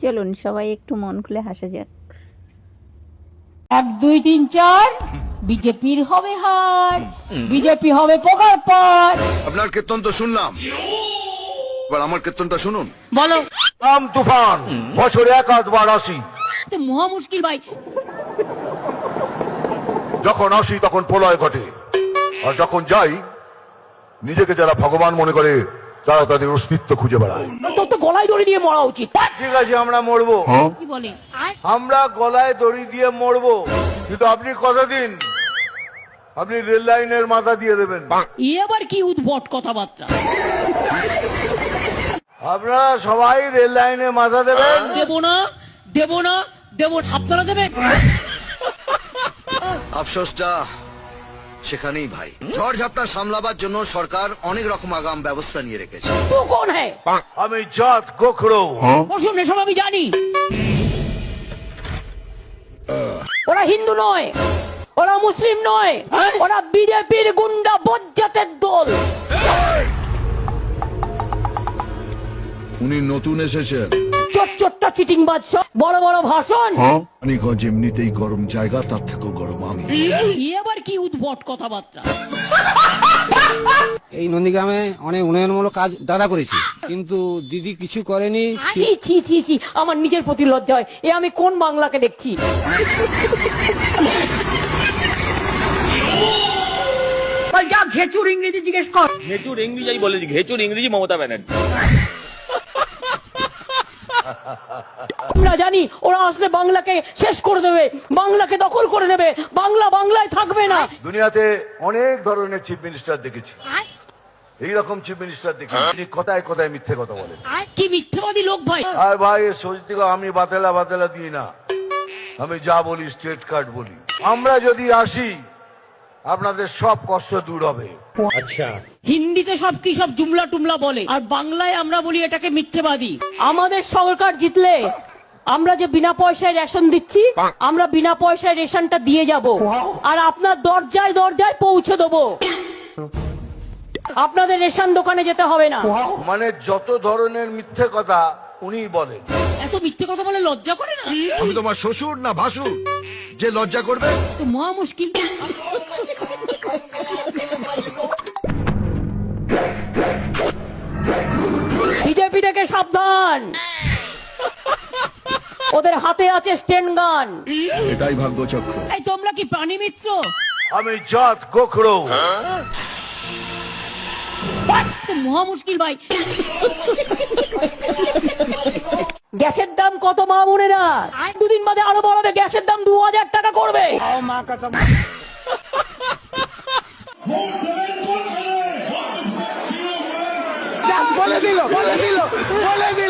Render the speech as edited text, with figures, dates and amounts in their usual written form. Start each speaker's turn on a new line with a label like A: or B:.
A: চলুন সবাই একটু মন খুলে হাসা যাক।
B: 1 2 3 4 বিজেপির হবে হার, বিজেপি হবে পোকার পার।
C: আপনার কীর্তন তো শুনলাম, এবার আমার কীর্তনটা শুনুন।
B: বলো।
D: আম তুফান বছরে এক আধবার আসি,
B: তো মহা মুশকিল ভাই।
D: যখন আসি তখন প্রলয় ঘটে, আর যখন যাই নিজেকে যারা ভগবান মনে করে তারা তাদের অস্তিত্ব খুঁজে বেড়ায়।
B: তোর তো গলায় দড়ি দিয়ে মরা উচিত।
D: ঠিক আছে আমরা মরবো,
B: কি বলে?
D: আমরা গলায় দড়ি দিয়ে মরবো, কিন্তু আপনি কথা দিন আপনি রেল লাইনের মাথা দিয়ে দেবেন।
B: ই আবার কি উদ্ভট কথাবার্তা।
D: আপনারা সবাই রেল লাইনে মাথা দেবেন।
B: দেব না, দেব না, দেব। আপনারা দেবেন।
C: আফসোসটা সেখানেই ভাই। ঝড় ঝাপটা সামলাবার জন্য সরকার অনেক রকম আগাম ব্যবস্থা নিয়ে রেখেছে।
B: তু কোন হ্যায়?
D: আমি জাত গোখরো।
B: বসুন, এসব আমি জানি। ওরা হিন্দু নয়, ওরা মুসলিম নয়, ওরা বিজেপির গুন্ডা বজ্জাতের দল।
E: উনি নতুন এসেছেন।
B: চোট্টা চিটিং বাদশা, বড় বড় ভাষণ।
E: মানিকগঞ্জ এমনিতেই গরম জায়গা, তার থেকেও গরম আমি।
B: ই আবার কি উদ্ভট কথাবার্তা।
F: এই নন্দীগ্রামে অনেক উন্নয়নমূলক কাজ দাদা করেছি, কিন্তু দিদি কিছু করেনি।
B: ছি ছি ছি ছি, আমার নিজের প্রতি লজ্জা হয়। এ আমি কোন বাংলাকে দেখছি? যা ঘেচুর ইংরেজি জিজ্ঞেস কর।
G: ঘেচুর ইংরেজি বলেছি, ঘেচুর ইংরেজি মমতা ব্যানার্জি।
B: আমরা জানি ওরা আসলে বাংলাকে শেষ করে দেবে, বাংলাকে দখল করে নেবে, বাংলা বাংলায় থাকবে না।
D: দুনিয়াতে অনেক ধরনের চিফ মিনিস্টার দেখেছি, এইরকম চিফ মিনিস্টার দেখেছি তিনি কথায় কথায় মিথ্যে কথা বলেন।
B: কি মিথ্যেবাদী লোক ভাই।
D: আর ভাই সত্যি আমি বাতেলা বাতেলা দিই না, আমি যা বলি স্ট্রেট কাট বলি। আমরা যদি আসি আপনাদের সব কষ্ট দূর হবে।
B: হিন্দিতে সব কি সব জুমলা টুমলা বলে, আর বাংলায় আমরা বলি এটাকে মিথ্যেবাদী। আমাদের সরকার জিতলে আমরা যে বিনা পয়সায় রেশন দিচ্ছি, আমরা বিনা পয়সায় রেশনটা দিয়ে যাব, আর আপনার দরজায় দরজায় পৌঁছে দেবো। আপনাদের রেশন দোকানে যেতে হবে না।
D: মানে যত ধরনের মিথ্যে কথা উনি বলেন।
B: এত মিথ্যে কথা বলে লজ্জা করে না?
E: আমি তোমার শ্বশুর না ভাসুর যে লজ্জা করবে?
B: তো মহা মুশকিল। বিজেপি থেকে সাবধান, ওদের হাতে আছে স্টেন গান।
E: এটাই ভাগ্যচক্র।
B: এই তোমরা কি প্রাণী মিত্র?
D: আমি জাত গোখরো।
B: তো মহা মুশকিল ভাই। গ্যাসের দাম কত মা বোনেরা? দুদিন বাদে আরো বাড়াবে, গ্যাসের দাম 2000 টাকা করবে।
F: বলে দিল